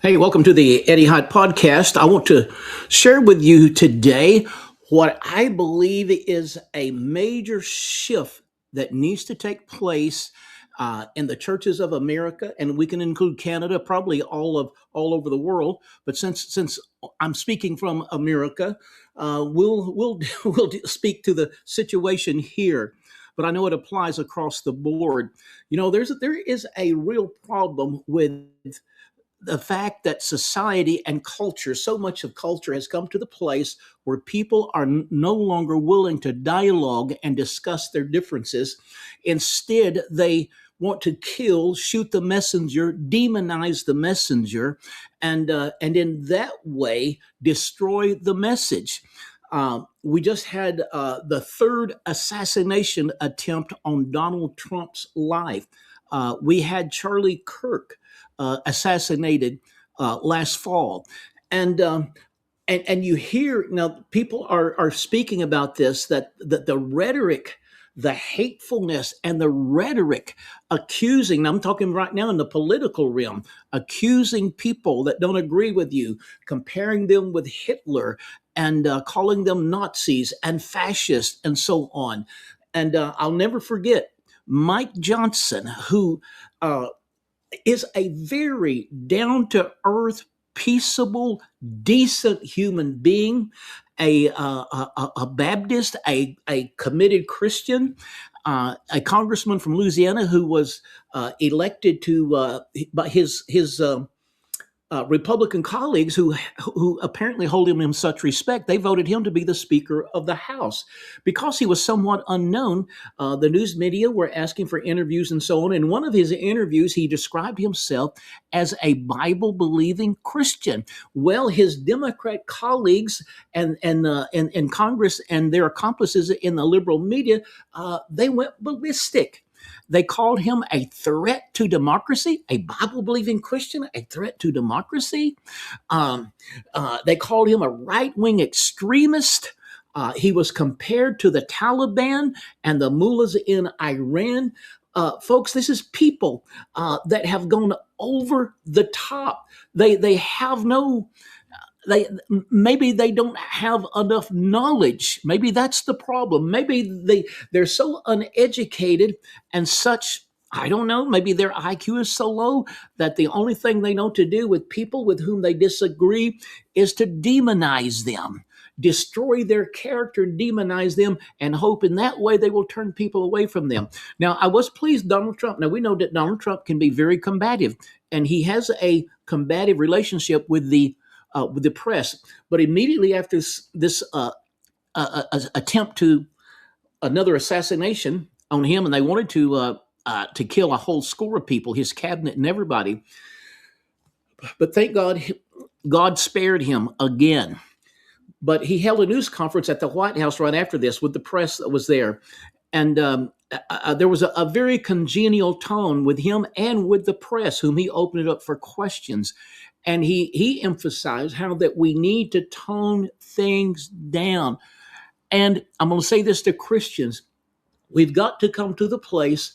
Hey, welcome to the Eddie Hot Podcast. I want to share with you today what I believe is a major shift that needs to take place in the churches of America, and we can include Canada, probably all over the world. But since I'm speaking from America, we'll we'll speak to the situation here. But I know it applies across the board. There is a real problem with the fact that society and culture, so much of culture has come to the place where people are no longer willing to dialogue and discuss their differences. Instead, they want to kill, shoot the messenger, demonize the messenger, and in that way destroy the message. We just had the third assassination attempt on Donald Trump's life. We had Charlie Kirk assassinated last fall, and and you hear now people are speaking about this, that the rhetoric, the hatefulness and the rhetoric accusing, now I'm talking right now in the political realm, accusing people that don't agree with you, comparing them with Hitler, and calling them Nazis and fascists and so on. And I'll never forget Mike Johnson, who is a very down to earth, peaceable, decent human being, a Baptist, a committed Christian, a congressman from Louisiana who was elected to by his Republican colleagues who apparently hold him in such respect. They voted him to be the Speaker of the House because he was somewhat unknown. The news media were asking for interviews and so on. In one of his interviews, he described himself as a Bible believing Christian. Well, his Democrat colleagues and Congress and their accomplices in the liberal media, they went ballistic. They called him a threat to democracy, a Bible believing Christian, a threat to democracy. Um, they called him a right wing extremist. He was compared to the Taliban and the mullahs in Iran. Folks, this is people that have gone over the top. They have no they maybe they don't have enough knowledge. Maybe that's the problem. Maybe they're so uneducated and such, I don't know, maybe their IQ is so low that the only thing they know to do with people with whom they disagree is to demonize them, destroy their character, demonize them, and hope in that way they will turn people away from them. Now, I was pleased Donald Trump. Now, we know that Donald Trump can be very combative, and he has a combative relationship with the press. But immediately after this attempt to another assassination on him, and they wanted to kill a whole score of people, his cabinet and everybody. But thank God, God spared him again. But he held a news conference at the White House right after this with the press that was there. And there was a very congenial tone with him and with the press, whom he opened it up for questions. And he emphasized how that we need to tone things down. And I'm going to say this to Christians: we've got to come to the place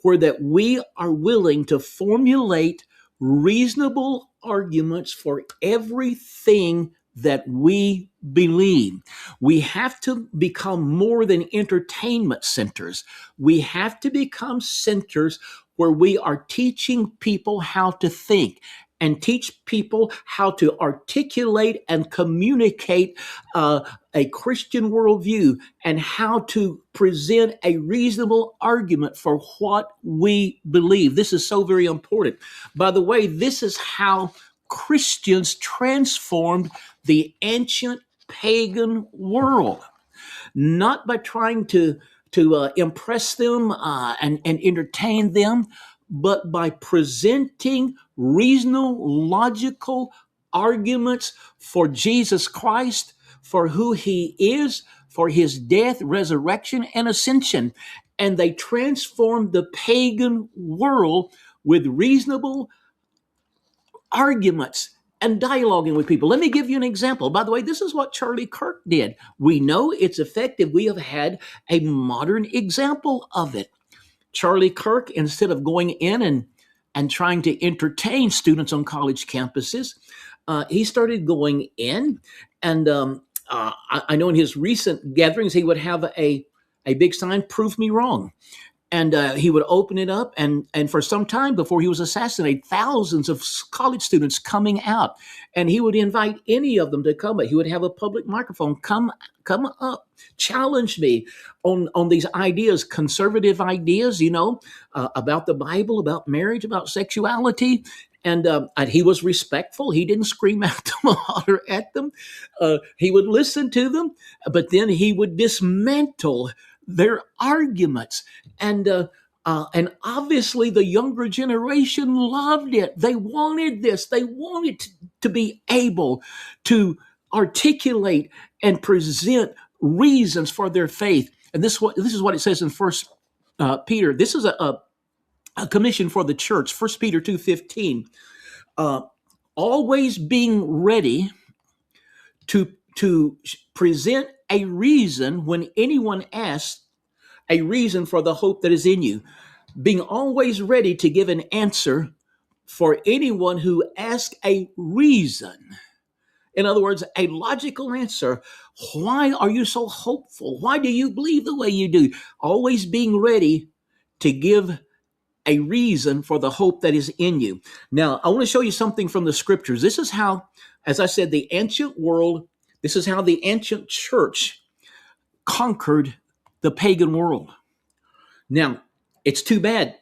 where that we are willing to formulate reasonable arguments for everything that we believe. We have to become more than entertainment centers. We have to become centers where we are teaching people how to think and teach people how to articulate and communicate a Christian worldview, and how to present a reasonable argument for what we believe. This is so very important. By the way, this is how Christians transformed the ancient pagan world, not by trying to impress them and entertain them, but by presenting reasonable, logical arguments for Jesus Christ, for who he is, for his death, resurrection, and ascension. And they transformed the pagan world with reasonable arguments and dialoguing with people. Let me give you an example. By the way, this is what Charlie Kirk did. We know it's effective. We have had a modern example of it. Charlie Kirk, instead of going in and and trying to entertain students on college campuses. He started going in, and I know in his recent gatherings, he would have a big sign, "Prove me wrong." And he would open it up, and for some time before he was assassinated, thousands of college students coming out, and he would invite any of them to come. He would have a public microphone, come up, challenge me on these ideas, conservative ideas, about the Bible, about marriage, about sexuality. And he was respectful. He didn't scream at them or holler at them. He would listen to them, but then he would dismantle their arguments. And obviously the younger generation loved it. They wanted this. They wanted to be able to articulate and present reasons for their faith. And this is what it says in First Peter. This is a commission for the church. First Peter 2:15. Uh, Always being ready to present a reason when anyone asks a reason for the hope that is in you, being always ready to give an answer for anyone who asks a reason. In other words, a logical answer. Why are you so hopeful? Why do you believe the way you do? Always being ready to give a reason for the hope that is in you. Now, I want to show you something from the scriptures. This is how, as I said, the ancient world, this is how the ancient church conquered the pagan world. Now, it's too bad.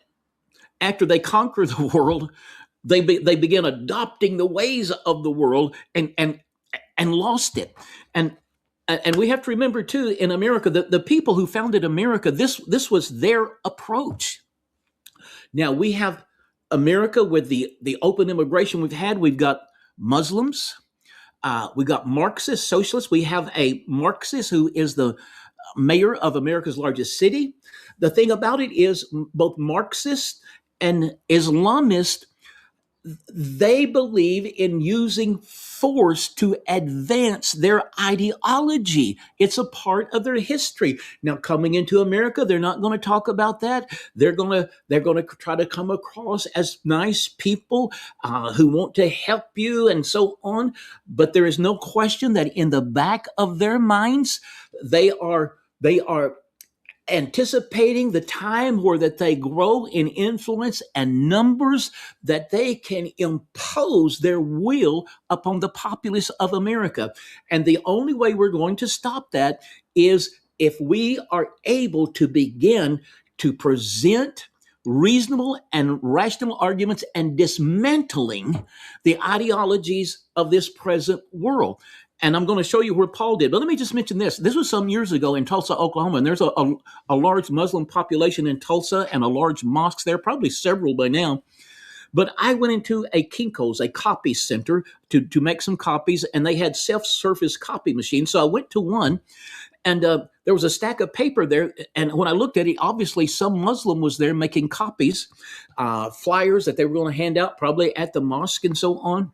After they conquer the world, they begin adopting the ways of the world and lost it. And we have to remember too, in America, the people who founded America, this was their approach. Now we have America with the open immigration we've had. We've got Muslims, we've got Marxist socialists. We have a Marxist who is the mayor of America's largest city. The thing about it is both Marxists and Islamists, they believe in using force to advance their ideology. It's a part of their history. Now, coming into America, they're not going to talk about that. They're going to try to come across as nice people who want to help you and so on. But there is no question that in the back of their minds, they are anticipating the time where that they grow in influence and numbers, that they can impose their will upon the populace of America. And the only way we're going to stop that is if we are able to begin to present reasonable and rational arguments and dismantling the ideologies of this present world. And I'm going to show you where Paul did. But let me just mention this. This was some years ago in Tulsa, Oklahoma, and there's a large Muslim population in Tulsa and a large mosque there, probably several by now. But I went into a Kinko's, a copy center, to make some copies, and they had self-service copy machines. So I went to one, and there was a stack of paper there. And when I looked at it, obviously some Muslim was there making copies, flyers that they were going to hand out probably at the mosque and so on.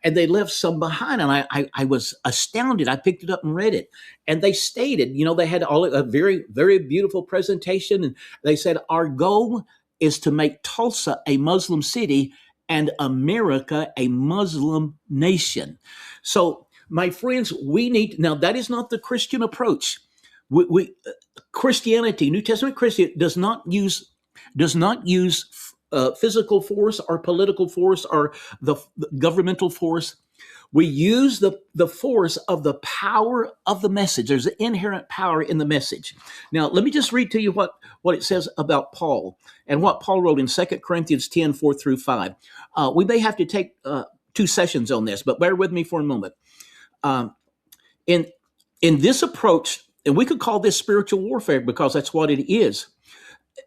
And they left some behind, and I was astounded. I picked it up and read it, and they stated, they had a very, very beautiful presentation, and they said, our goal is to make Tulsa a Muslim city and America a Muslim nation. So, my friends, we need, now that is not the Christian approach. Christianity, New Testament Christianity does not use physical force or political force or the governmental force. We use the force of the power of the message. There's an inherent power in the message. Now, let me just read to you what it says about Paul and what Paul wrote in 2 Corinthians 10, 4 through 5. We may have to take 2 sessions on this, but bear with me for a moment. In this approach, and we could call this spiritual warfare because that's what it is.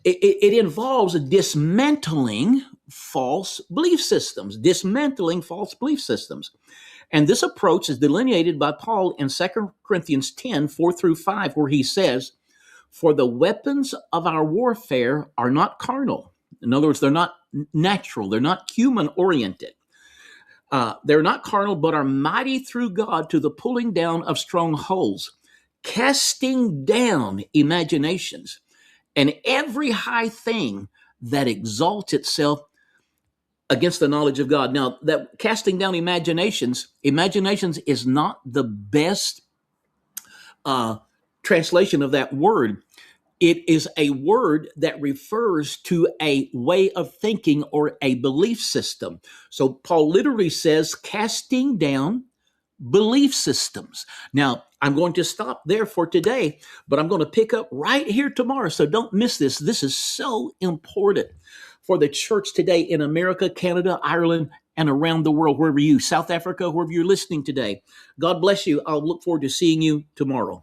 It involves dismantling false belief systems, And this approach is delineated by Paul in 2 Corinthians 10, 4 through 5, where he says, for the weapons of our warfare are not carnal. In other words, they're not natural. They're not human-oriented. They're not carnal, but are mighty through God to the pulling down of strongholds, casting down imaginations, and every high thing that exalts itself against the knowledge of God. Now, that casting down imaginations is not the best uh, translation of that word. It is a word that refers to a way of thinking or a belief system. So Paul literally says, casting down belief systems. Now, I'm going to stop there for today, but I'm going to pick up right here tomorrow. So don't miss this. This is so important for the church today in America, Canada, Ireland, and around the world, wherever you, South Africa, wherever you're listening today. God bless you. I'll look forward to seeing you tomorrow.